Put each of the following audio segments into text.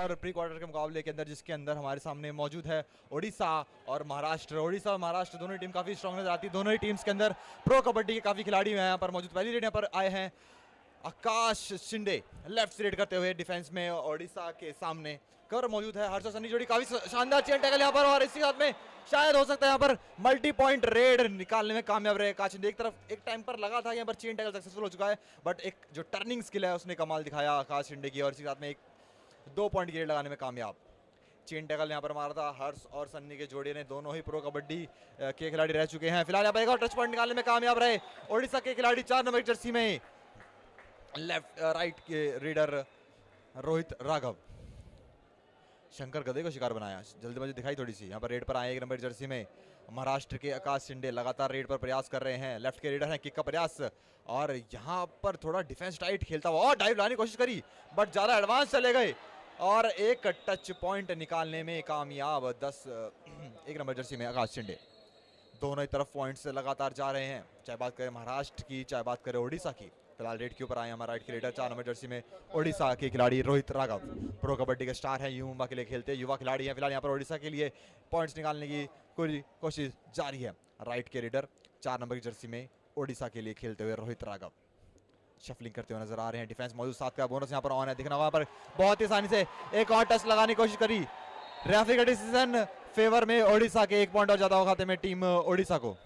और pre quarter के मुकाबले के अंदर, जिसके अंदर हमारे सामने मौजूद है ओडिशा और महाराष्ट्र। ओडिशा और महाराष्ट्र दोनों ही टीम काफ़ी स्ट्रांग नजर आती है। दोनों ही टीम्स के अंदर प्रो कबड्डी के काफ़ी खिलाड़ी हैं यहाँ पर मौजूद। पहली रेड यहाँ पर आए हैं आकाश शिंदे, लेफ्ट से रेड करते हुए डिफेंस में ओडिशा के सामने। कवर मौजूद है हर्ष और सन्नी जोड़ी, काफी शानदार चेन टैकल यहाँ पर, और इसी साथ में शायद हो सकता है यहाँ पर मल्टी पॉइंट रेड निकालने में कामयाब रहे आकाश शिंदे। एक तरफ एक टाइम पर लगा था यहाँ पर चेन टैकल सक्सेसफुल हो चुका है, बट एक जो टर्निंग स्किल है उसने कमाल दिखाया आकाश शिंदे की, और इसी साथ में एक 2 पॉइंट की रेड लगाने में कामयाब। चेन टैकल यहाँ पर मारा था हर्ष और सन्नी के जोड़ी ने, दोनों ही प्रो कबड्डी के खिलाड़ी रह चुके हैं। फिलहाल यहाँ पर एक और टच पॉइंट निकालने में कामयाब रहे ओडिशा के खिलाड़ी 4 नंबर की जर्सी में लेफ्ट राइट के रेडर रोहित राघव। शंकर गदे को शिकार बनाया, जल्दबाजी दिखाई थोड़ी सी। यहाँ पर रेड पर आए 1 नंबर जर्सी में महाराष्ट्र के आकाश शिंदे, लगातार रेड पर प्रयास कर रहे हैं। लेफ्ट के रेडर हैं, किक का प्रयास, और यहाँ पर थोड़ा डिफेंस टाइट खेलता हुआ और डाइव लाने की कोशिश करी, बट ज्यादा एडवांस चले गए और एक टच पॉइंट निकालने में कामयाब। 1 नंबर जर्सी में आकाश शिंदे। दोनों ही तरफ पॉइंट्स लगातार जा रहे हैं, चाहे बात करें महाराष्ट्र की चाहे बात करें ओडिशा की। फिलहाल रेड के ऊपर आए हमारा राइट के रेडर 4 नंबर जर्सी में ओडिशा के खिलाड़ी रोहित राघव, प्रो कबड्डी के स्टार हैं, युवा के लिए खेलते हैं, युवा खिलाड़ी हैं। फिलहाल यहाँ पर ओडिशा के लिए पॉइंट्स निकालने की पूरी कोशिश जारी है। राइट के रेडर 4 नंबर की जर्सी में ओडिशा के लिए खेलते हुए रोहित राघव शफलिंग करते हुए नजर आ रहे हैं। डिफेंस मौजूद, 7 का बोनस यहाँ पर ऑन है, दिखना वहां पर बहुत ही आसानी से एक और टच लगाने की कोशिश करी। रेफरी का डिसीजन फेवर में ओडिशा के, 1 पॉइंट और ज्यादा खाते में टीम ओडिशा को।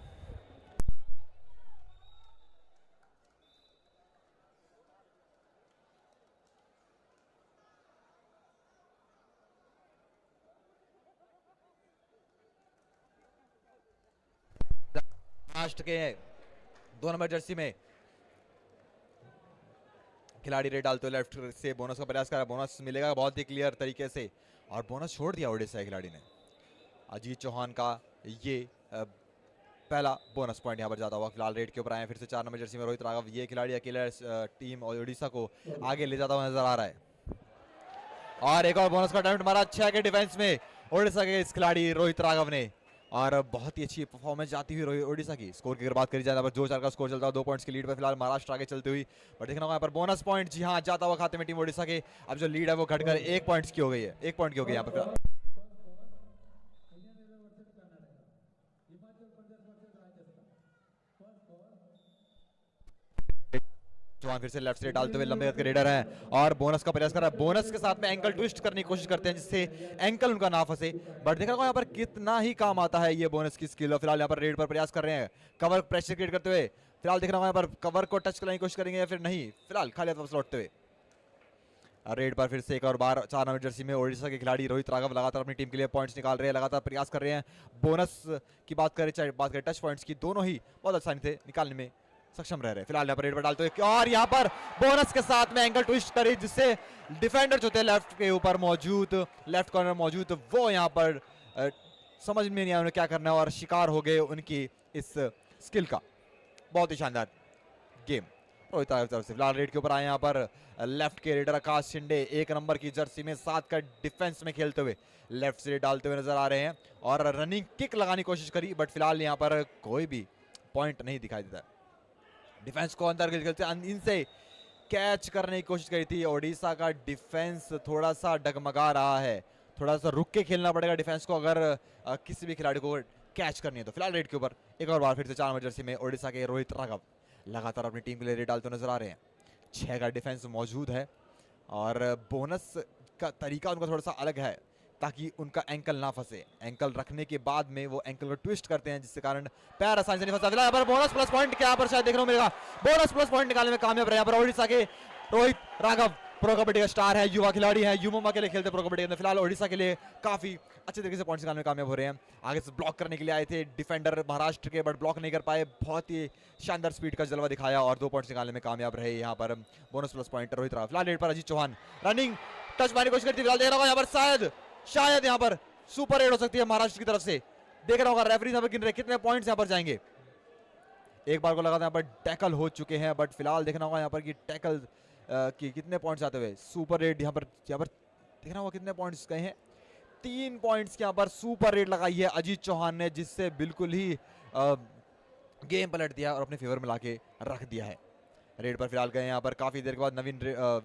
महाराष्ट्र के 2 नंबर जर्सी में खिलाड़ी रेड डालते हुए लेफ्ट से बोनस का प्रयास करा, बोनस मिलेगा बहुत ही क्लियर तरीके से, और बोनस छोड़ दिया ओडिशा के खिलाड़ी ने। अजीत चौहान का ये पहला बोनस पॉइंट यहाँ पर जाता हुआ। फिलहाल रेड के ऊपर आए फिर से 4 नंबर जर्सी में रोहित राघव, ये खिलाड़ी अकेले टीम ओडिशा को आगे ले जाता हुआ नजर आ रहा है, और एक और बोनस का अटेम्प्ट मारा 6 के डिफेंस में ओडिशा के इस खिलाड़ी रोहित राघव ने, और बहुत ही अच्छी परफॉर्मेंस जाती हुई ओडिशा की। स्कोर की अगर बात करी जाए पर 2-4 का स्कोर चलता है, 2 पॉइंट्स की लीड पर फिलहाल महाराष्ट्र आगे चलती हुई, पर देखना होगा यहाँ पर बोनस पॉइंट, जी हाँ, जाता हुआ खाते में टीम ओडिशा के। अब जो लीड है वो घटकर 1 पॉइंट की हो गई है, 1 पॉइंट की हो गई यहाँ पर। चौहान फिर से लेफ्ट से डालते हुए लंबे कद के रेडर हैं और बोनस का प्रयास कर रहा है। बोनस के साथ में एंकल ट्विस्ट करने की कोशिश करते हैं जिससे एंकल उनका ना फंसे, बट देखा यहाँ पर कितना ही काम आता है ये बोनस की स्किल। और फिलहाल यहाँ पर रेड पर प्रयास कर रहे हैं, कवर प्रेशर क्रिएट करते हुए। फिलहाल देखना यहाँ पर कवर को टच करने की कोशिश करेंगे या फिर नहीं, फिलहाल खाली हाथ वापस लौटते हुए। रेड पर फिर से एक और बार 4 नंबर जर्सी में ओडिशा के खिलाड़ी रोहित राघव लगातार अपनी टीम के लिए पॉइंट्स निकाल रहे हैं, लगातार प्रयास कर रहे हैं। बोनस की बात करें चाहे बात करें टच पॉइंट्स की, दोनों ही बहुत आसानी से निकालने में सक्षम रह रहे हैं। फिलहाल यहाँ पर रेड पर डालते हुए और यहाँ पर बोनस के साथ में एंगल ट्विस्ट करी जिससे डिफेंडर जो थे लेफ्ट के ऊपर मौजूद, लेफ्ट कॉर्नर मौजूद, वो यहाँ पर समझ में नहीं आया उन्हें क्या करना है और शिकार हो गए उनकी इस स्किल का। बहुत ही शानदार गेम रोहित राघव तरफ से। फिलहाल रेड के ऊपर आए यहाँ पर लेफ्ट के रेडर आकाश शिंदे, 1 नंबर की जर्सी में 7 का डिफेंस में खेलते हुए लेफ्ट से डालते हुए नजर आ रहे हैं और रनिंग किक लगाने की कोशिश करी, बट फिलहाल यहाँ पर कोई भी पॉइंट नहीं दिखाई देता है। डिफेंस को अंदर खेलते इनसे कैच करने की कोशिश करी थी। ओडिशा का डिफेंस थोड़ा सा डगमगा रहा है, थोड़ा सा रुक के खेलना पड़ेगा डिफेंस को अगर किसी भी खिलाड़ी को कैच करनी है तो। फिलहाल रेड के ऊपर एक और बार फिर से 4 नंबर जर्सी में ओडिशा के रोहित राघव लगातार अपनी टीम के लिए रेड डालते नजर आ रहे हैं। 6 का डिफेंस मौजूद है और बोनस का तरीका उनका थोड़ा सा अलग है ताकि उनका एंकल ना फंसे। एंकल रखने के बाद में वो एंकल को ट्विस्ट करते हैं जिसके कारण पैर आसानी से नहीं फंसा। फिलहाल यहाँ पर बोनस प्लस पॉइंट क्या यहाँ पर शायद देखने को मिलेगा, बोनस प्लस पॉइंट निकालने में कामयाब रहे यहाँ पर ओडिशा के रोहित राघव। प्रो कबड्डी का स्टार है, युवा खिलाड़ी है, युवा के लिए खेलते प्रो कबड्डी के अंदर। फिलहाल ओडिशा के लिए काफी अच्छे तरीके से पॉइंट्स निकालने में कामयाब हो रहे हैं। आगे से ब्लॉक करने के लिए आए थे डिफेंडर महाराष्ट्र के, बट ब्लॉक नहीं कर पाए, बहुत ही शानदार स्पीड का जलवा दिखाया और 2 पॉइंट्स निकालने में कामयाब रहे यहाँ पर bonus plus point Rohit Raghav. फिलहाल रेड पर अजीत चौहान रनिंग टच मारने की कोशिश करती है। फिलहाल देख रहा होगा यहाँ पर शायद यहाँ पर सुपर रेड हो सकती है महाराष्ट्र की तरफ से। देख रहा होगा रेफरी यहाँ पर गिन रहे कितने पॉइंट्स यहाँ पर जाएंगे। एक बार को लगा था यहाँ पर टैकल हो चुके हैं, बट फिलहाल देखना होगा यहाँ पर कि टैकल की कितने पॉइंट्स आते हुए। सुपर रेड यहाँ पर देखना होगा कितने पॉइंट्स गए हैं, 3 पॉइंट्स के यहाँ पर सुपर रेड लगाई है अजीत चौहान ने जिससे बिल्कुल ही गेम पलट दिया और अपने फेवर में लाके रख दिया है। रेड पर फिलहाल गए यहाँ पर काफी देर के बाद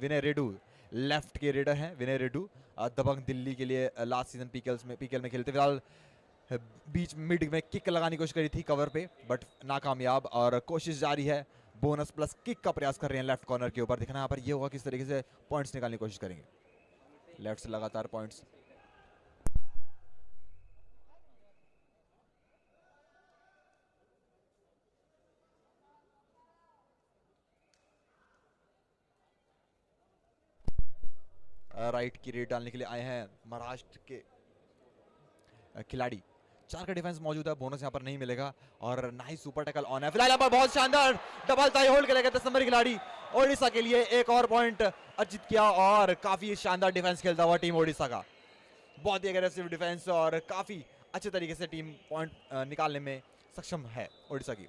विनय रेडू लेफ्ट के रेडर हैं विनय रेडू, दबंग दिल्ली के लिए लास्ट सीजन पीकेएल में खेलते। फिलहाल बीच मिड में किक लगाने की कोशिश करी थी कवर पे, बट नाकामयाब, और कोशिश जारी है। बोनस प्लस किक का प्रयास कर रहे हैं लेफ्ट कॉर्नर के ऊपर। देखना यहाँ पर ये होगा किस तरीके से पॉइंट्स निकालने की कोशिश करेंगे। लेफ्ट से लगातार पॉइंट्स। राइट की रेड डालने के लिए आए हैं महाराष्ट्र के खिलाड़ी। 4 का डिफेंस मौजूद है, बोनस यहाँ पर नहीं मिलेगा, और नाइस सुपर टैकल ऑन है। फिलहाल यहाँ पर बहुत शानदार डबल टाई होल्ड करेगा 10 नंबर खिलाड़ी ओडिशा के लिए। एक और पॉइंट अर्जित किया, और काफी शानदार डिफेंस खेलता हुआ टीम ओडिशा का। बहुत ही अग्रेसिव डिफेंस, और काफी अच्छे तरीके से टीम पॉइंट निकालने में सक्षम है ओडिशा की।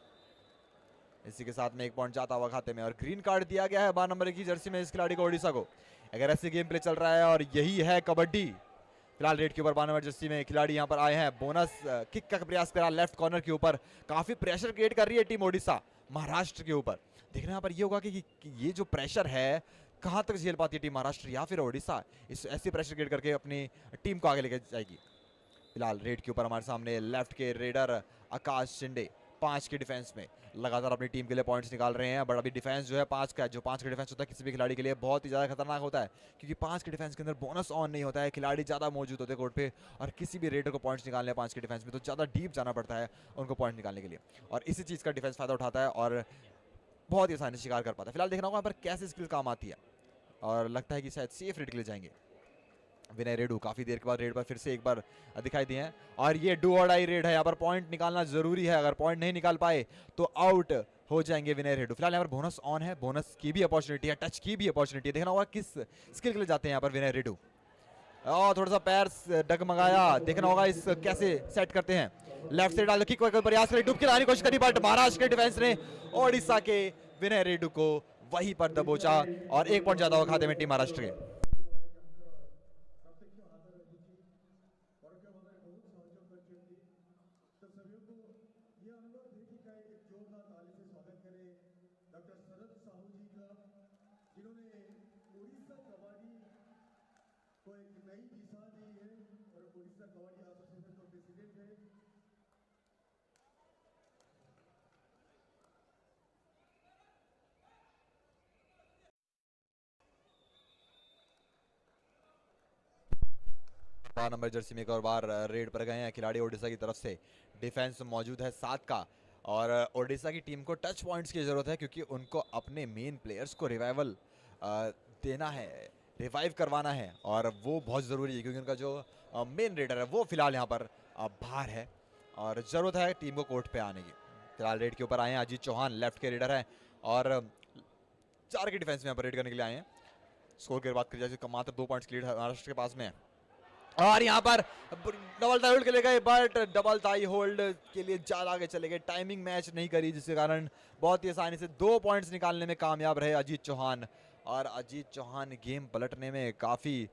इसी के साथ में एक पॉइंट जाता हुआ खाते में, और ग्रीन कार्ड दिया गया है 12 नंबर की जर्सी में इस खिलाड़ी को, ओडिशा को। अगर ऐसे गेम प्ले चल रहा है, और यही है कबड्डी। फिलहाल रेड के ऊपर 12 नंबर जर्सी में खिलाड़ी यहाँ पर आए हैं। बोनस किक का प्रयास करा लेफ्ट कॉर्नर के ऊपर। काफी प्रेशर क्रिएट कर रही है टीम ओडिशा महाराष्ट्र के ऊपर। देखना यहाँ पर ये होगा कि ये जो प्रेशर है कहाँ तक झेल पाती है टीम महाराष्ट्र या फिर ओडिशा, इस ऐसे प्रेशर क्रिएट करके अपनी टीम को आगे लेकर जाएगी। फिलहाल रेड के ऊपर हमारे सामने लेफ्ट के रेडर आकाश शिंदे 5 के डिफेंस में लगातार अपनी टीम के लिए पॉइंट्स निकाल रहे हैं। बट अभी डिफेंस जो है 5 का, जो 5 का डिफेंस होता है किसी भी खिलाड़ी के लिए बहुत ही ज़्यादा खतरनाक होता है, क्योंकि 5 के डिफेंस के अंदर बोनस ऑन नहीं होता है, खिलाड़ी ज़्यादा मौजूद होते हैं कोर्ट पे, और किसी भी रेडर को पॉइंट्स निकालने 5 के डिफेंस में तो ज़्यादा डीप जाना पड़ता है उनको पॉइंट निकालने के लिए, और इसी चीज़ का डिफेंस फायदा उठाता है और बहुत ही आसानी से शिकार कर पाता है। फिलहाल देखना होगा यहाँ पर कैसे स्किल काम आती है, और लगता है कि शायद सेफ रेड के लिए जाएंगे। विनय रेडू काफी देर के बाद रेड पर फिर से एक बार दिखाई दिए हैं, और ये डू और डाई रेड है। यहाँ पर पॉइंट निकालना जरूरी है, अगर पॉइंट नहीं निकाल पाए तो आउट हो जाएंगे विनय रेडू। फिलहाल यहाँ पर बोनस ऑन है, बोनस की भी अपॉर्चुनिटी है, टच की भी अपॉर्चुनिटी है। देखना होगा किस स्किल के लिए जाते हैं यहाँ पर विनय रेडू। और थोड़ा सा पैर डगमगाया, देखना होगा इस कैसे सेट करते हैं। लेफ्ट से डाल किक का प्रयास करें, डूब के लाने की कोशिश करी, बट महाराष्ट्र के डिफेंस ने ओडिशा के विनय रेडू को वहीं पर दबोचा, और एक पॉइंट ज्यादा हुआ खाते में टीम महाराष्ट्र के। नंबर जर्सी में एक और बार रेड पर गए हैं खिलाड़ी ओडिशा की तरफ से। डिफेंस मौजूद है 7 का, और ओडिशा की टीम को टच पॉइंट्स की जरूरत है, क्योंकि उनको अपने मेन प्लेयर्स को रिवाइवल देना है, रिवाइव करवाना है, और वो बहुत ज़रूरी है, क्योंकि उनका जो मेन रेडर है वो फिलहाल यहाँ पर बाहर है, और ज़रूरत है टीम को कोर्ट पे आने की। फिलहाल रेड के ऊपर आए हैं अजीत चौहान, लेफ्ट के रेडर हैं, और 4 के डिफेंस में यहाँ पर रेड करने के लिए आए हैं। स्कोर की बात करी जाए तो मात्र 2 पॉइंट्स की लीड महाराष्ट्र के पास में है, और यहाँ पर डबल टाई होल्ड के लिए गए, बट डबल टाई होल्ड के लिए ज्यादा आगे चले गए, टाइमिंग मैच नहीं करी, जिसके कारण बहुत ही आसानी से 2 पॉइंट्स निकालने में कामयाब रहे अजीत चौहान। और अजीत चौहान गेम पलटने में काफी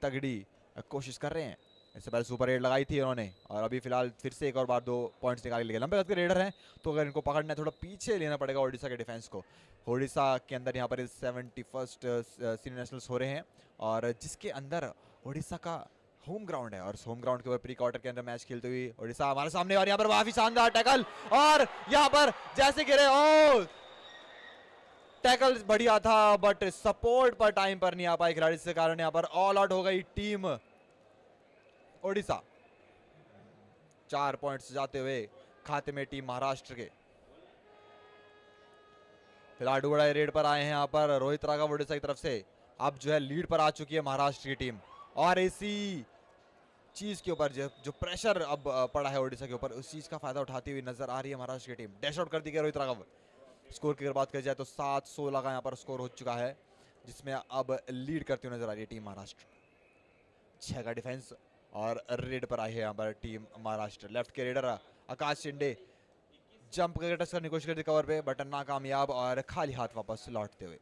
तगड़ी कोशिश कर रहे हैं। इससे पहले सुपर रेड लगाई थी उन्होंने, और अभी फिलहाल फिर से एक और बार 2 पॉइंट्स निकाल लिए। लंबे कद के रेडर हैं, तो अगर इनको पकड़ना है थोड़ा पीछे लेना पड़ेगा ओडिशा के डिफेंस को। ओडिशा के अंदर यहाँ पर 71st सीनियर नेशनल्स हो रहे हैं, और जिसके अंदर ओडिशा का होम ग्राउंड है, और होम ग्राउंड के ऊपर प्री क्वार्टर के अंदर मैच खेलते हुए ओडिशा हमारे सामने, और यहाँ पर काफी शानदार टैकल, और यहाँ पर जैसे गिरे, ओ टैकल बढ़िया था, बट सपोर्ट पर टाइम पर नहीं आ पाए खिलाड़ी, इसके कारण यहाँ पर ऑल आउट हो गई टीम ओडिशा। 4 पॉइंट्स जाते हुए खाते में टीम महाराष्ट्र के। फिलहाल डुबड़ा रेड पर आए हैं यहाँ पर रोहित राघव ओडिशा की तरफ से। अब जो है लीड पर आ चुकी है महाराष्ट्र की टीम, और इसी चीज के ऊपर जो प्रेशर अब पड़ा है ओडिशा के ऊपर, उस चीज का फायदा उठाती हुई नजर आ रही है महाराष्ट्र की टीम। डैश आउट कर दी गई रोहित राघव। स्कोर की अगर बात करी जाए तो 7-16 का यहाँ पर स्कोर हो चुका है, जिसमें अब लीड करती हुई नजर आ रही है टीम महाराष्ट्र। 6 का डिफेंस, और रेड पर आई है यहाँ पर टीम महाराष्ट्र। लेफ्ट के रेडर आकाश शिंदे जंप करके टच करने की कोशिश करती कवर पे, बटन नाकामयाब, और खाली हाथ वापस लौटते हुए।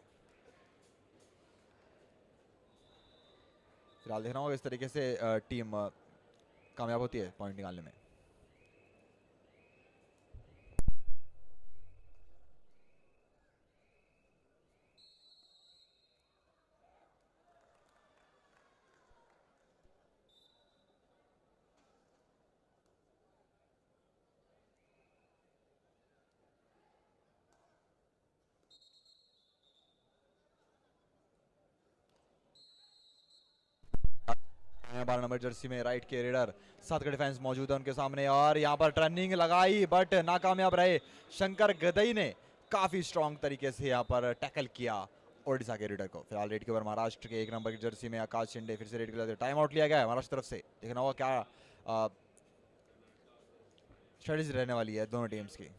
फिलहाल देखना होगा इस तरीके से टीम कामयाब होती है पॉइंट निकालने में। 12 नंबर जर्सी में राइट के रेडर, 7 का डिफेंस मौजूद है उनके सामने और यहाँ पर टर्निंग लगाई बट नाकामयाब रहे। शंकर गदई ने काफी स्ट्रॉन्ग तरीके से यहाँ पर टैकल किया ओडिशा के रेडर को। फिलहाल रेड के ओवर महाराष्ट्र के 1 नंबर की जर्सी में आकाश शिंदे फिर से रेड के टाइम आउट लिया गया है महाराष्ट्र तरफ से। देखना होगा क्या स्ट्रेटेजी रहने वाली है दोनों टीम्स की।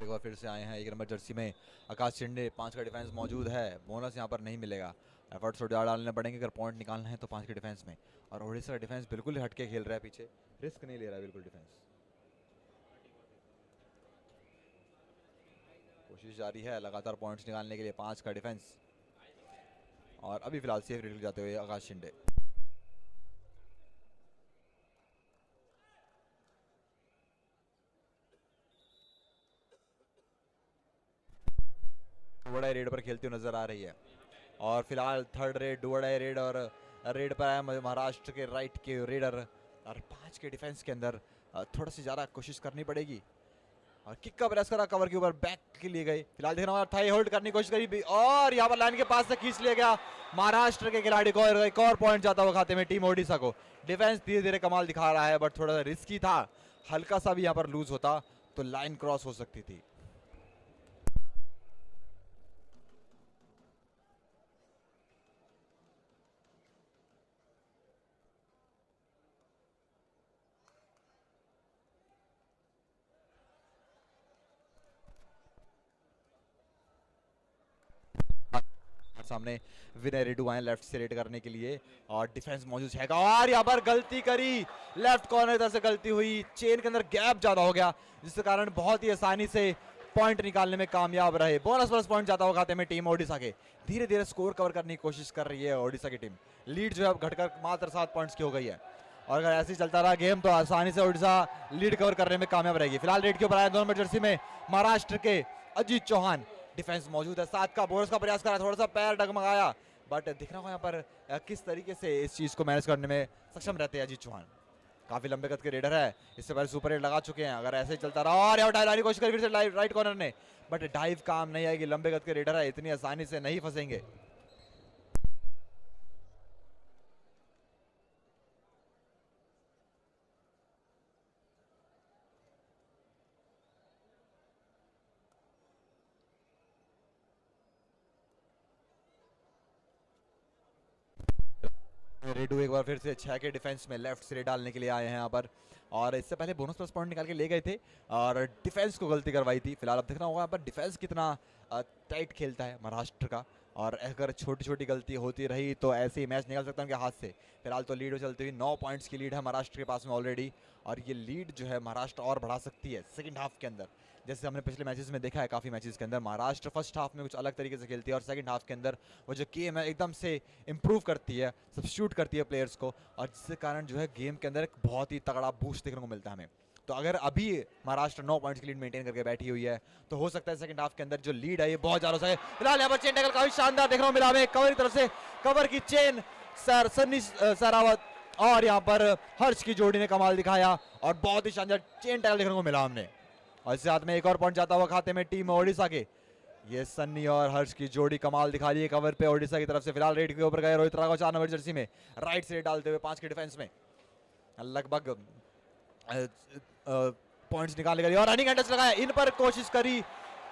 एक बार फिर से आए हैं 1 नंबर जर्सी में आकाश शिंदे, 5 का डिफेंस मौजूद है। बोनस यहाँ पर नहीं मिलेगा, एफर्ट्स थोड़े ज़्यादा डालने पड़ेंगे अगर पॉइंट निकालना है तो 5 के डिफेंस में। और ओडिशा का डिफेंस बिल्कुल ही हटके खेल रहा है, पीछे रिस्क नहीं ले रहा है बिल्कुल डिफेंस। कोशिश जारी है लगातार पॉइंट्स निकालने के लिए 5 का डिफेंस। और अभी फिलहाल सेफ रेड जाते हुए आकाश शिंदे। डुवडाई रेड पर खेलती हुई नजर आ रही है और फिलहाल थर्ड रेड डुवडाई रेड और रेड पर आया महाराष्ट्र के राइट के रेडर। और 5 के डिफेंस के अंदर थोड़ा सी ज़्यादा कोशिश करनी पड़ेगी। और किक का प्रेस करा, कवर के ऊपर बैक के लिए गई। फिलहाल देखना होगा थाई होल्ड करने की कोशिश करी और यहाँ पर लाइन के पास से खींच लिया गया महाराष्ट्र के खिलाड़ी को। एक और पॉइंट जाता हुआ खाते में टीम ओडिशा को। डिफेंस धीरे धीरे कमाल दिखा रहा है बट थोड़ा सा रिस्की था, हल्का सा भी यहाँ पर लूज होता तो लाइन क्रॉस हो सकती थी। सामने विनय रेडू आए लेफ्ट से रेड करने के लिए और डिफेंस मौजूद है और यहाँ पर गलती करी, लेफ्ट कॉर्नर इधर से गलती हुई, चेन के अंदर गैप ज्यादा हो गया जिसके कारण बहुत ही आसानी से पॉइंट निकालने में कामयाब रहे। बोनस प्लस पॉइंट जाता हुआ खाते में टीम ओडिशा के। धीरे धीरे स्कोर कवर करने की कोशिश कर रही है ओडिशा की टीम। लीड जो है अब घटकर मात्र 7 पॉइंट्स की हो गई है और अगर ऐसे ही चलता रहा गेम तो आसानी से ओडिशा लीड कवर करने में कामयाब रहेगी। फिलहाल रेड के ऊपर आया 2 नंबर जर्सी में महाराष्ट्र के अजीत चौहान, डिफेंस मौजूद है, 7 का बोनस का प्रयास करा, थोड़ा सा पैर डगमगाया बट दिख रहा है यहाँ पर किस तरीके से इस चीज को मैनेज करने में सक्षम रहते हैं अजीत चौहान। काफी लंबे कद के रेडर है, इससे पहले सुपर हिट लगा चुके हैं। अगर ऐसे ही चलता रहा और डाइव लाने की कोशिश करी फिर से राइट कॉर्नर ने बट डाइव काम नहीं आएगी, लंबे कद के रेडर है, इतनी आसानी से नहीं फंसेंगे। रेडू एक बार फिर से 6 के डिफेंस में लेफ्ट से डालने के लिए आए हैं यहाँ पर और इससे पहले बोनस प्लस पॉइंट निकाल के ले गए थे और डिफेंस को गलती करवाई थी। फिलहाल अब देखना होगा यहाँ पर डिफेंस कितना टाइट खेलता है महाराष्ट्र का और अगर छोटी छोटी गलती होती रही तो ऐसे ही मैच निकल सकता है उनके हाथ से। फिलहाल तो लीड चलती हुई 9 पॉइंट्स की लीड है महाराष्ट्र के पास में ऑलरेडी और ये लीड जो है महाराष्ट्र और बढ़ा सकती है सेकंड हाफ के अंदर। जैसे हमने पिछले मैचेस में देखा है काफ़ी मैचेस के अंदर महाराष्ट्र फर्स्ट हाफ में कुछ अलग तरीके से खेलती है और सेकंड हाफ के अंदर वो जो गेम है एकदम से इंप्रूव करती है, सब्स्टिट्यूट करती है प्लेयर्स को और जिसके कारण जो है गेम के अंदर एक बहुत ही तगड़ा बूस्ट देखने को मिलता है हमें। तो अगर अभी महाराष्ट्र 9 पॉइंट्स की लीड मेंटेन करके बैठी हुई है तो हो सकता है सेकंड हाफ के अंदर जो लीड है ये बहुत ज्यादा हो सके। फिलहाल यहाँ पर चेन टैकल काफी शानदार देखने को मिला हमें कवर की तरफ से, कवर की चेन सन्नी सरावत और यहाँ पर हर्ष की जोड़ी ने कमाल दिखाया और बहुत ही शानदार चेन टैकल देखने को मिला हमने। और इसके साथ में एक और पॉइंट जाता हुआ खाते में टीम ओडिशा के। ये सन्नी और हर्ष की जोड़ी कमाल दिखा रही है कवर पे ओडिशा की तरफ से। फिलहाल रेड के ऊपर गए रोहित राघव 4 नंबर जर्सी में राइट से डालते हुए 5 के डिफेंस में लगभग पॉइंट्स निकालने के लिए और रनिंग हैंडल्स लगाया, इन पर कोशिश करी,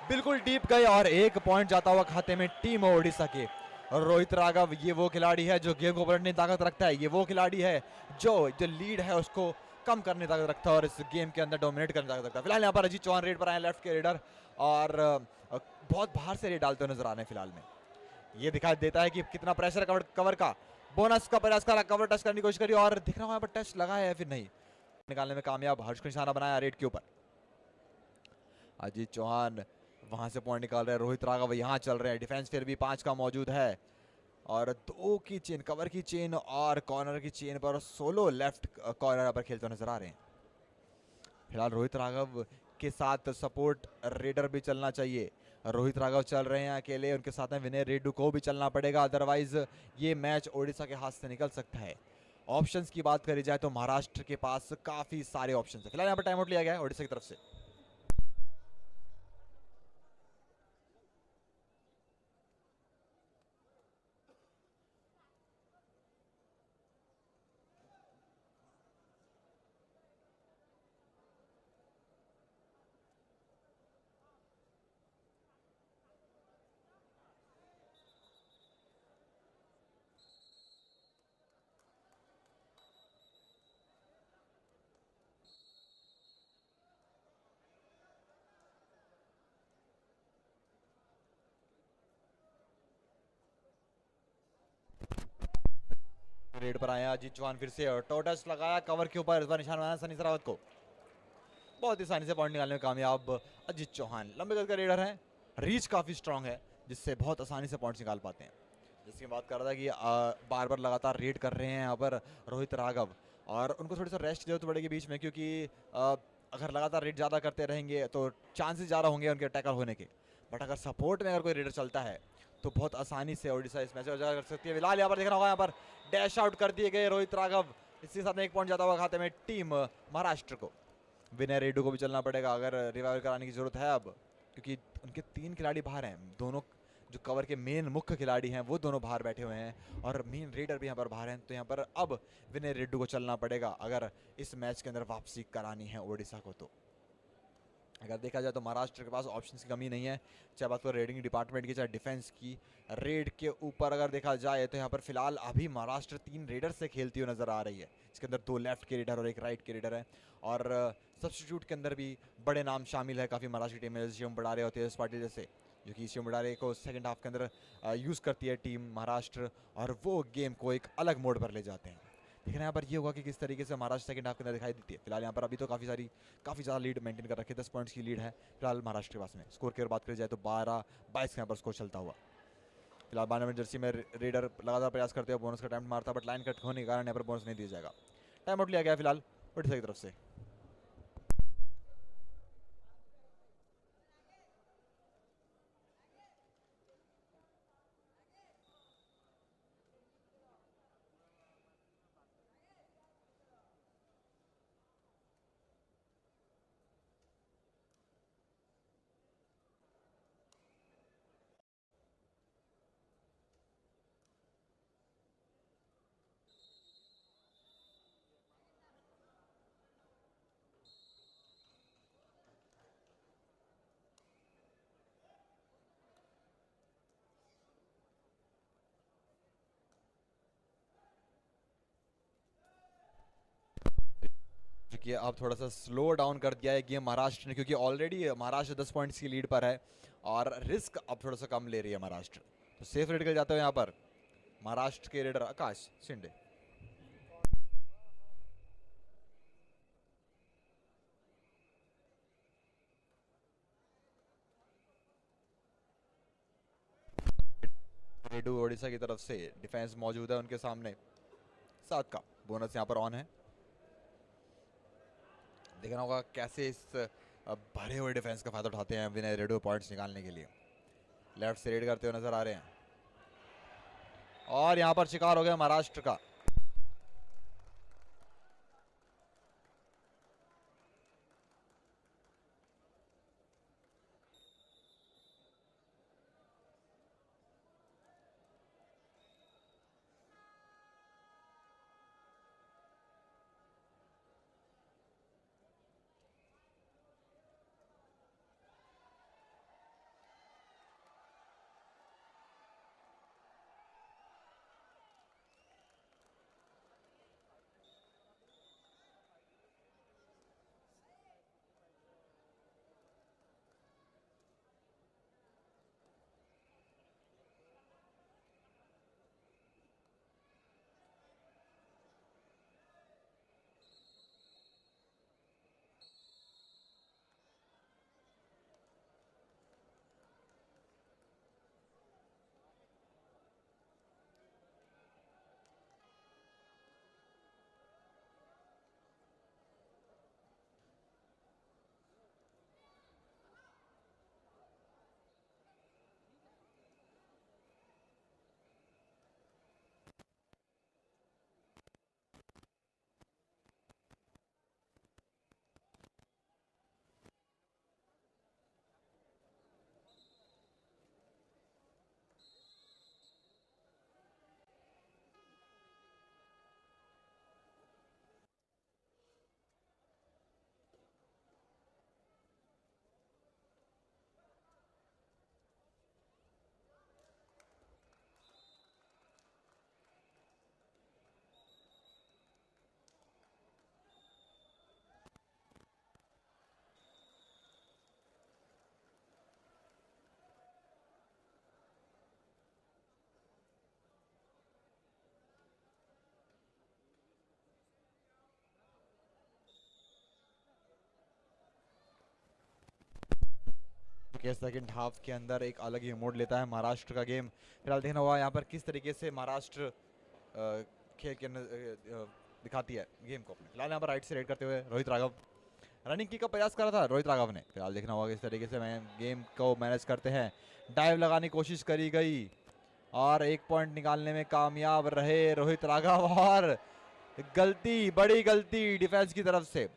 बिल्कुल डीप गए और 1 पॉइंट जाता हुआ खाते में टीम ओडिशा के। और रोहित राघव ये वो खिलाड़ी है जो गेम को पलटने की ताकत रखता है, ये वो खिलाड़ी है जो लीड है उसको कम करने की ताकत रखता है और इस गेम के अंदर डोमिनेट करने की ताकत रखता है। फिलहाल यहाँ पर अजीत चौहान रेड पर आए लेफ्ट के रेडर और बहुत बाहर से रेड डालते हुए नजर आ रहे हैं। फिलहाल में ये दिखाई देता है कि कितना प्रेशर कवर का। बोनस का प्रयास करा, कवर टच करने की कोशिश करी और दिख रहा है यहाँ पर टच लगा है फिर नहीं निकालने में कामयाब। हर्ष को निशाना बनाया रेड के ऊपर, अजीत चौहान वहां से पॉइंट निकाल रहे हैं, रोहित राघव यहाँ चल रहे हैं, डिफेंस फिर भी 5 का मौजूद है और दो की चेन, कवर की चेन और कॉर्नर की चेन पर सोलो लेफ्ट कॉर्नर पर खेलते नजर आ रहे हैं। फिलहाल रोहित राघव के साथ सपोर्ट रेडर भी चलना चाहिए। रोहित राघव चल रहे हैं अकेले, उनके साथ में विनय रेड्डी को भी चलना पड़ेगा, अदरवाइज ये मैच ओडिशा के हाथ से निकल सकता है। ऑप्शंस की बात करी जाए तो महाराष्ट्र के पास काफी सारे ऑप्शंस हैं। फिलहाल यहाँ पर टाइम आउट लिया गया है ओडिशा की तरफ से। रेड पर आया अजीत चौहान फिर से, और टोटस लगाया कवर के ऊपर, इस बार निशान बनाया सनी सरावत को। बहुत ही आसानी से पॉइंट निकालने में कामयाब अजीत चौहान। लंबे कद का रेडर है, रीच काफी स्ट्रांग है, जिससे बहुत आसानी से पॉइंट्स निकाल पाते हैं। जिसकी बात कर रहा था कि बार बार लगातार रेड कर रहे हैं यहाँ पर रोहित राघव, और उनको थोड़ी सा रेस्ट की जरूरत पड़ेगी बीच में, क्योंकि अगर लगातार रेड ज़्यादा करते रहेंगे तो चांसेस ज़्यादा होंगे उनके टैकल होने के। बट अगर सपोर्ट में अगर कोई रेडर चलता है तो बहुत आसानी से ओडिशा इस मैच को कर सकती है। फिलहाल यहाँ पर देखना होगा, यहाँ पर डैश आउट कर दिए गए रोहित राघव, इसी के साथ में एक पॉइंट जाता हुआ खाते में टीम महाराष्ट्र को। विनय रेड्डी को भी चलना पड़ेगा अगर रिवाइवल कराने की जरूरत है अब, क्योंकि उनके 3 खिलाड़ी बाहर हैं। दोनों जो कवर के मेन मुख्य खिलाड़ी हैं वो दोनों बाहर बैठे हुए हैं, और मेन रेडर भी यहाँ पर बाहर हैं। तो यहाँ पर अब विनय रेड्डी को चलना पड़ेगा अगर इस मैच के अंदर वापसी करानी है ओडिशा को। तो अगर देखा जाए तो महाराष्ट्र के पास ऑप्शंस की कमी नहीं है, चाहे बात करो रेडिंग डिपार्टमेंट की, चाहे डिफेंस की। रेड के ऊपर अगर देखा जाए तो यहाँ पर फिलहाल अभी महाराष्ट्र 3 रेडर से खेलती हुई नजर आ रही है, इसके अंदर 2 लेफ्ट के रेडर और 1 राइट के रेडर है। और सब्स्टिट्यूट के अंदर भी बड़े नाम शामिल है काफ़ी महाराष्ट्र की टीम में, शिवम बड़ारे और तेजस पाटिल जैसे, जो कि शिवम बड़ारे को सेकेंड हाफ के अंदर यूज़ करती है टीम महाराष्ट्र, और वो गेम को एक अलग मोड पर ले जाते हैं। देखना यहाँ पर ये होगा कि किस तरीके से महाराष्ट्र सेकंड हाफ के अंदर दिखाई देती है। फिलहाल यहाँ पर अभी तो काफ़ी ज़्यादा लीड मेंटेन कर रखी है, 10 पॉइंट्स की लीड है फिलहाल महाराष्ट्र के पास में। स्कोर की अगर बात करी जाए तो 12-22 का यहाँ पर स्कोर चलता हुआ। फिलहाल 92 जर्सी में रेडर लगातार प्रयास करते हैं बोनस का अटेम्प्ट मारता, बट लाइन कट होने के कारण यहाँ पर बोनस नहीं दिया जाएगा। टाइम आउट लिया गया फिलहाल ओडिशा की तरफ से। क्योंकि अब थोड़ा सा स्लो डाउन कर दिया है गेम महाराष्ट्र ने, क्योंकि ऑलरेडी महाराष्ट्र 10 पॉइंट्स की लीड पर है, और रिस्क अब थोड़ा सा कम ले रही है महाराष्ट्र। तो सेफ रेड के जाते हुए यहाँ पर महाराष्ट्र के रेडर आकाश शिंदे। रेडू ओडिशा की तरफ से डिफेंस मौजूद है उनके सामने, 7 का बोनस यहाँ पर ऑन है। देखना होगा कैसे इस भरे हुए डिफेंस का फायदा उठाते हैं विनय रेडू पॉइंट्स निकालने के लिए। लेफ्ट से रेड करते हुए नजर आ रहे हैं, और यहाँ पर शिकार हो गया महाराष्ट्र का। के सेकंड हाफ के अंदर एक अलग ही मोड लेता है महाराष्ट्र का गेम। फिलहाल देखना होगा यहाँ पर किस तरीके से महाराष्ट्र खेल के दिखाती है गेम को अपने। फिलहाल यहाँ पर राइट से रेड करते हुए रोहित राघव रनिंग की का प्रयास करा था रोहित राघव ने। फिलहाल देखना होगा किस तरीके से गेम को मैनेज करते हैं। डाइव लगाने की कोशिश करी गई और एक पॉइंट निकालने में कामयाब रहे रोहित राघव, और गलती, बड़ी गलती डिफेंस की तरफ से,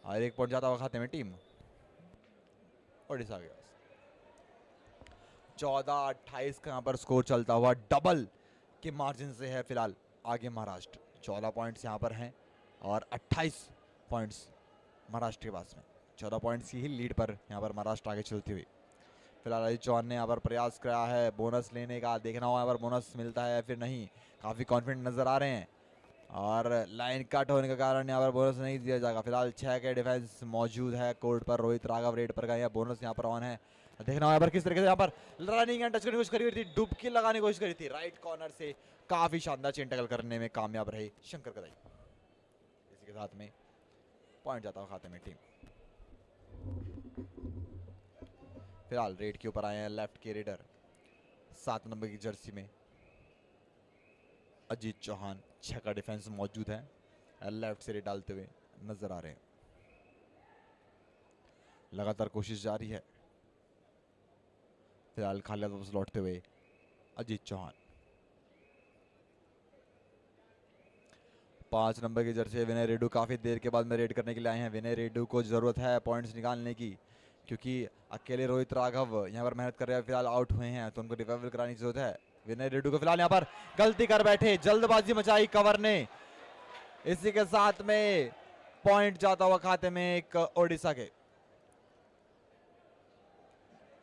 और एक पॉइंट जाता हुआ खाते में टीम ओडिशा के पास। 14-28 का यहाँ पर स्कोर चलता हुआ डबल के मार्जिन से है फिलहाल आगे महाराष्ट्र। 14 पॉइंट्स यहाँ पर हैं और 28 पॉइंट्स महाराष्ट्र के पास में। 14 पॉइंट्स की ही लीड पर यहाँ पर महाराष्ट्र आगे चलती हुई। फिलहाल अजीत चौहान ने यहाँ पर प्रयास किया है बोनस लेने का। देखना होगा यहाँ पर बोनस मिलता है या फिर नहीं। काफ़ी कॉन्फिडेंट नजर आ रहे हैं और लाइन कट होने के कारण यहाँ पर बोनस नहीं दिया जाएगा। फिलहाल 6 के डिफेंस मौजूद है कोर्ट पर। रोहित राघव रेड पर गए, बोनस यहाँ पर ऑन है। देखना होगा यहाँ पर किस तरीके से यहाँ पर रनिंग एंड टच करने की कोशिश करी थी, डुबकी लगाने की कोशिश करी थी राइट कॉर्नर से। काफ़ी शानदार चेन टैकल करने में कामयाब रहे शंकर कदाई। इसी के साथ में पॉइंट जाता हुआ खाते में टीम। फिलहाल रेड के ऊपर आए हैं लेफ्ट के रेडर 7 नंबर की जर्सी में अजीत चौहान। 6 का डिफेंस मौजूद है। लेफ्ट से रेड डालते हुए नजर आ रहे हैं। लगातार कोशिश जारी है। फिलहाल खाली हाथ वापस लौटते हुए अजीत चौहान। 5 नंबर की जर्सी विनय रेड्डू काफी देर के बाद में रेड करने के लिए आए हैं। विनय रेड्डू को जरूरत है पॉइंट्स निकालने की, क्योंकि अकेले रोहित राघव यहाँ पर मेहनत कर रहे हैं। फिलहाल आउट हुए हैं तो उनको रिवाइवल कराने की जरूरत है विनय रेड्डू को। फिलहाल यहाँ पर गलती कर बैठे, जल्दबाजी मचाई कवर ने। इसी के साथ में पॉइंट जाता हुआ खाते में एक ओडिशा के।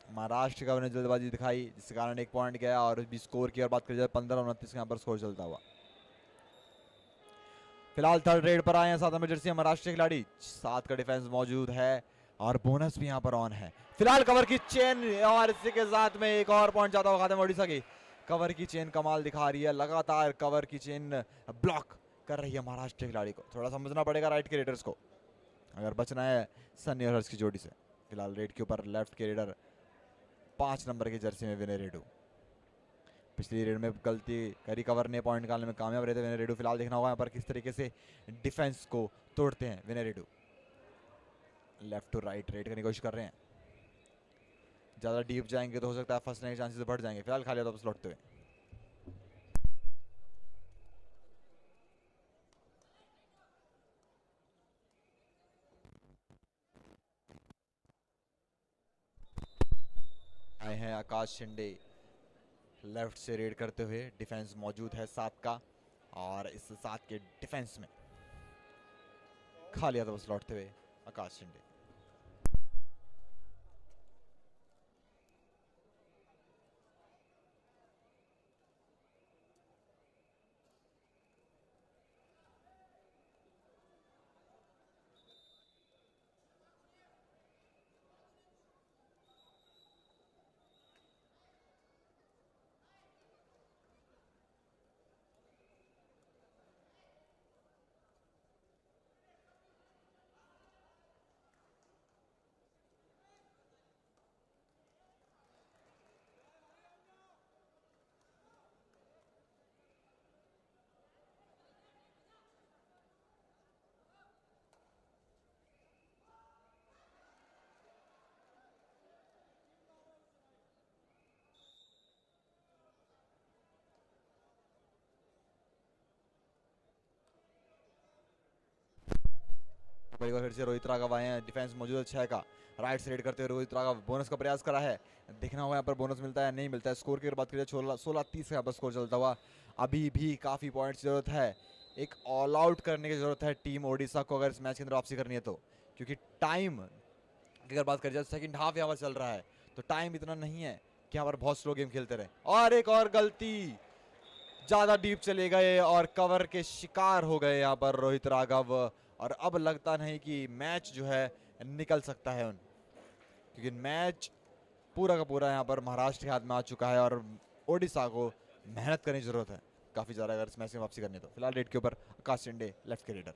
महाराष्ट्र कवर ने जल्दबाजी दिखाई जिसके कारण एक पॉइंट गया। और भी स्कोर की और बात करी जाए 15-29 यहाँ पर स्कोर चलता हुआ। फिलहाल थर्ड रेड पर आए हैं 7 नंबर जर्सी महाराष्ट्र खिलाड़ी। 7 का डिफेंस मौजूद है और बोनस भी यहाँ पर ऑन है। फिलहाल कवर की चेन और इसी के साथ में एक और पॉइंट जाता हुआ खाते में ओडिशा की। कवर की चेन कमाल दिखा रही है, लगातार कवर की चेन ब्लॉक कर रही है महाराष्ट्र खिलाड़ी को। थोड़ा समझना पड़ेगा राइट के रेडर्स को अगर बचना है सन्नी और हर्ष की जोड़ी से। फिलहाल रेड के ऊपर लेफ्ट के रेडर 5 नंबर की जर्सी में विनय रेड्डू। पिछली रेड में गलती करी कवर ने, पॉइंट निकालने में कामयाब रहते विनय रेड्डू। फिलहाल देखना होगा यहाँ पर किस तरीके से डिफेंस को तोड़ते हैं विनय Reddu. Left to right red करने की कोशिश कर रहे हैं। ज्यादा डीप जाएंगे तो हो सकता है फंसने के चांसेस बढ़ जाएंगे। फिलहाल खाली वापस लौटते हुए आए हैं आकाश शिंदे लेफ्ट से रेड करते हुए। डिफेंस मौजूद है 7 का और इस 7 के डिफेंस में खाली वापस लौटते हुए आकाश शिंदे। एक बार फिर से रोहित राघव आए हैं। डिफेंस मौजूद है 6 का। राइट से रेड करते हुए रोहित राघव बोनस का प्रयास करा है। देखना होगा यहाँ पर बोनस मिलता है नहीं मिलता है। स्कोर की बात करें 16-30 का यहाँ पर स्कोर चलता हुआ। अभी भी काफी पॉइंट्स की जरूरत है। एक ऑल आउट करने की जरूरत है टीम ओडिशा को अगर इस मैच के अंदर वापसी करनी है तो, क्योंकि टाइम की अगर बात करें जाए सेकंड हाफ यहाँ पर चल रहा है तो टाइम इतना नहीं है कि यहाँ पर बहुत स्लो गेम खेलते रहे। और एक और गलती, ज्यादा डीप चले गए और कवर के शिकार हो गए यहाँ पर रोहित राघव। और अब लगता नहीं कि मैच जो है निकल सकता है क्योंकि मैच पूरा का पूरा यहाँ पर महाराष्ट्र के हाथ में आ चुका है और ओडिशा को मेहनत करने की जरूरत है काफी ज्यादा अगर इस मैच में वापसी करनी तो। फिलहाल रेड के ऊपर आकाश शिंदे लेफ्ट के रेडर।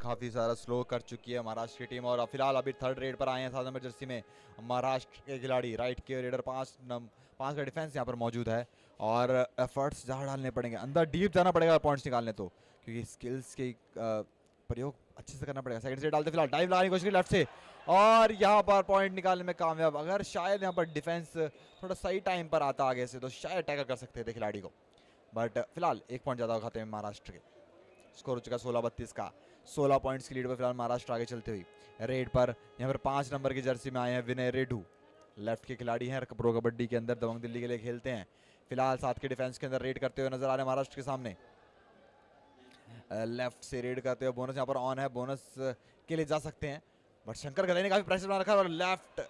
काफ़ी सारा स्लो कर चुकी है महाराष्ट्र की टीम। और फिलहाल अभी थर्ड रेड पर आए हैं 7 नंबर जर्सी में महाराष्ट्र के खिलाड़ी। राइट के रेडर 5 का डिफेंस यहाँ पर मौजूद है और एफर्ट्स ज़्यादा डालने पड़ेंगे, अंदर डीप जाना पड़ेगा पॉइंट्स निकालने, तो क्योंकि स्किल्स के प्रयोग अच्छे से करना पड़ेगा। सेकंड से डालते फिलहाल डाइव लगाने की कोशिश की लेफ्ट से और यहाँ पर पॉइंट निकालने में कामयाब। अगर शायद यहाँ पर डिफेंस थोड़ा सही टाइम पर आता आगे से तो शायद टैकल कर सकते थे खिलाड़ी को, बट फिलहाल 1 पॉइंट ज़्यादा खाते हैं महाराष्ट्र के। स्कोर हो चुका 16-32 का। 16 पॉइंट्स की लीड पर फिलहाल महाराष्ट्र आगे चलते हुई। रेड पर यहाँ पर 5 नंबर की जर्सी में आए हैं विनय रेडू, लेफ्ट के खिलाड़ी हैं, प्रो कबड्डी के अंदर दबंग दिल्ली के लिए खेलते हैं। फिलहाल 7 के डिफेंस के अंदर रेड करते हुए नजर आ रहे हैं महाराष्ट्र के सामने। लेफ्ट से रेड करते हुए बोनस यहाँ पर ऑन है, बोनस के लिए जा सकते हैं, बट शंकर गदाई ने काफी प्रेशर बना रखा है और लेफ्ट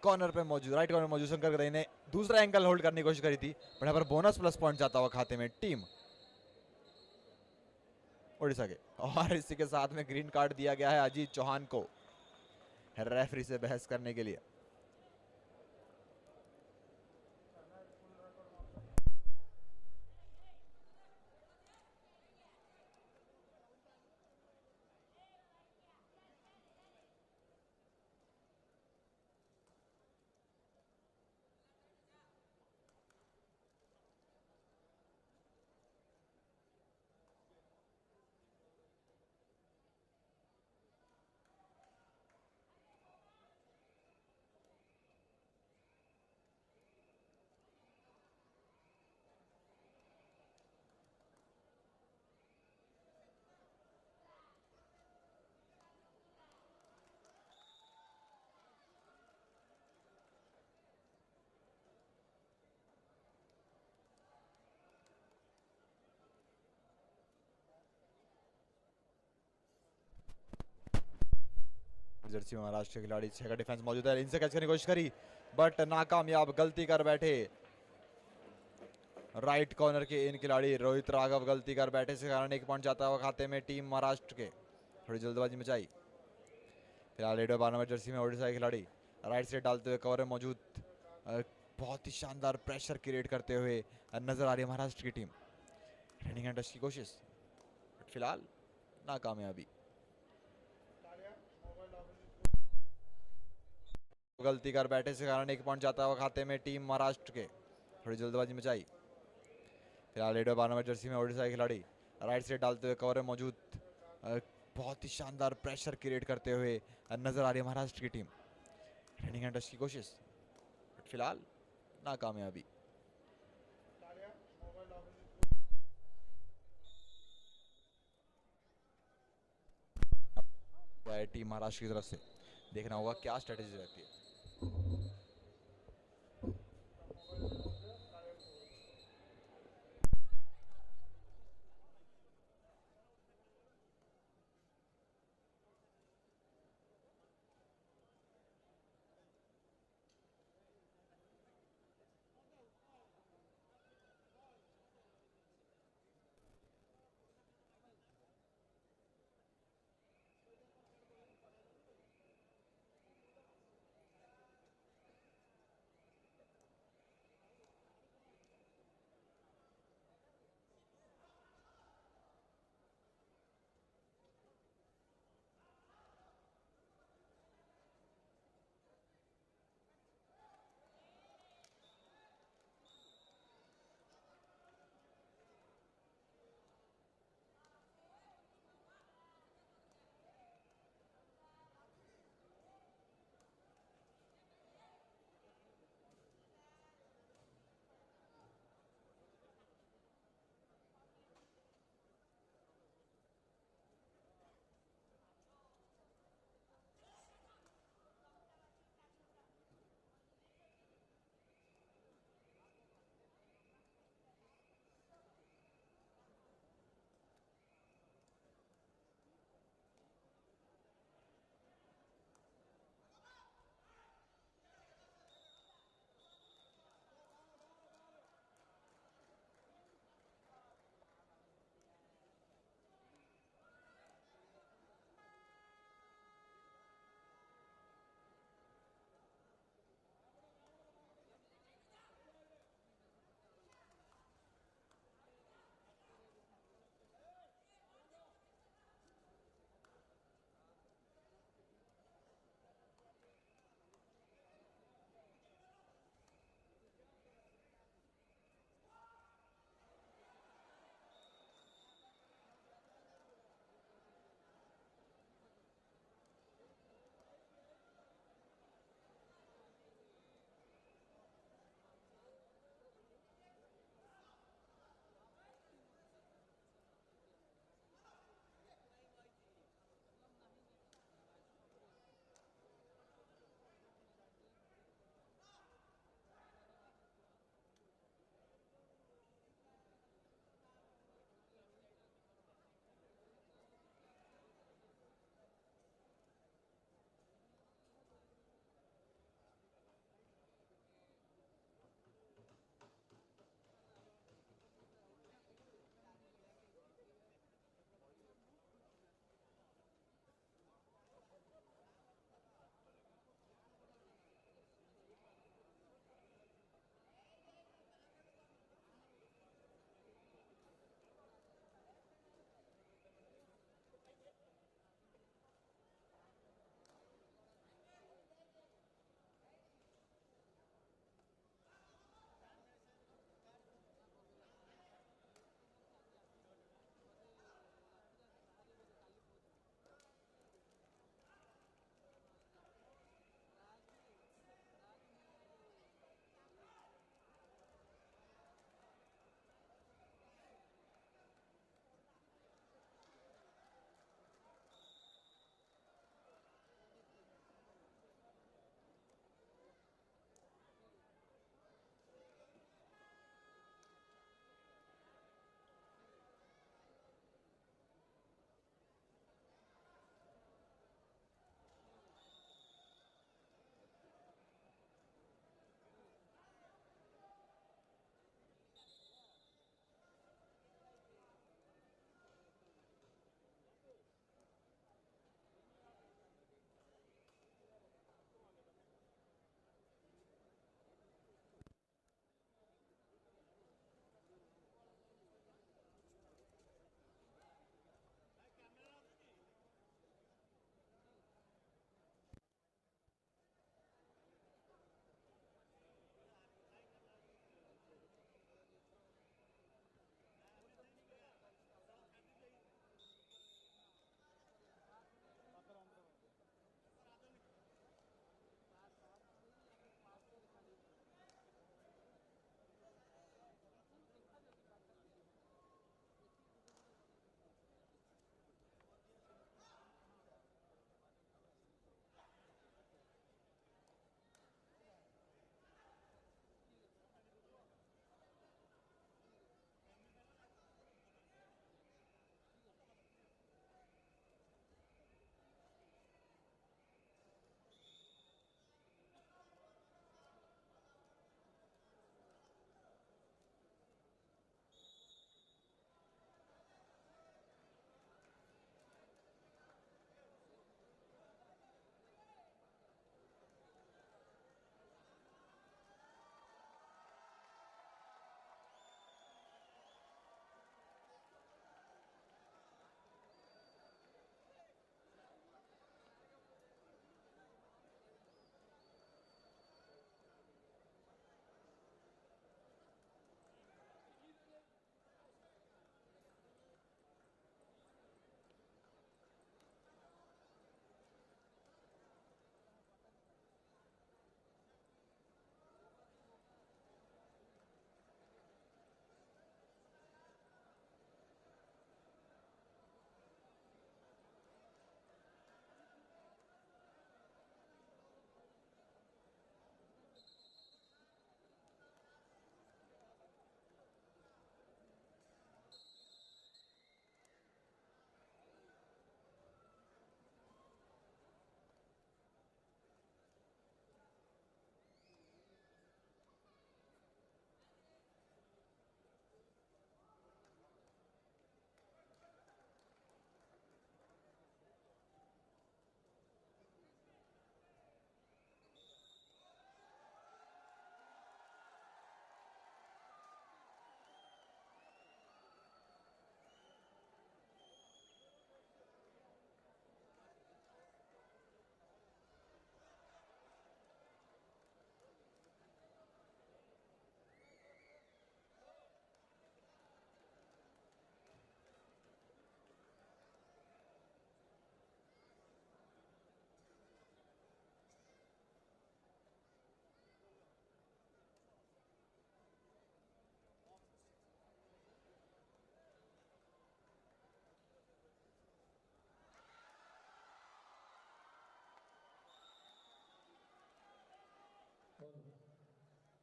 कॉर्नर पे मौजूद, राइट कॉर्नर मौजूद शंकर गदाई ने दूसरा एंगल होल्ड करने की कोशिश करी थी, बट यहाँ पर बोनस प्लस पॉइंट जाता हुआ खाते में टीम उड़ीसा के। और इसी के साथ में ग्रीन कार्ड दिया गया है अजीत चौहान को रेफरी से बहस करने के लिए। जर्सी में महाराष्ट्र के खिलाड़ी 6 का डिफेंस मौजूद है, इनसे कैच करने की कोशिश करी बट नाकामयाब, गलती कर बैठे राइट कॉर्नर के इन खिलाड़ी रोहित राघव, गलती कर बैठे से कारण 1 पॉइंट जाता हुआ खाते में टीम महाराष्ट्र के। थोड़ी जल्दबाजी मचाई। फिलहाल रेड 12 नंबर जर्सी में ओडिशा के खिलाड़ी राइट से डालते हुए कवर में मौजूद, बहुत ही शानदार प्रेशर क्रिएट करते हुए नजर आ रही है महाराष्ट्र की टीम। रनिंग एंड टच की कोशिश बट फिलहाल नाकामयाबी। गलती कर बैठे से कारण 1 पॉइंट जाता हुआ खाते में टीम महाराष्ट्र के। थोड़ी जल्दबाजी मचाई। फिलहाल रेड 12 नंबर जर्सी में ओडिशा के खिलाड़ी राइट से डालते हुए कवर में मौजूद, बहुत ही शानदार प्रेशर क्रिएट करते हुए नजर आ रही है महाराष्ट्र की टीम। रनिंग एंड टच की कोशिश बट फिलहाल नाकामयाबी। टीम महाराष्ट्र की तरफ से देखना होगा क्या स्ट्रेटेजी रहती है।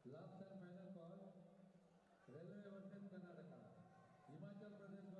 Last and final call. Railway versus Karnataka. Himachal Pradesh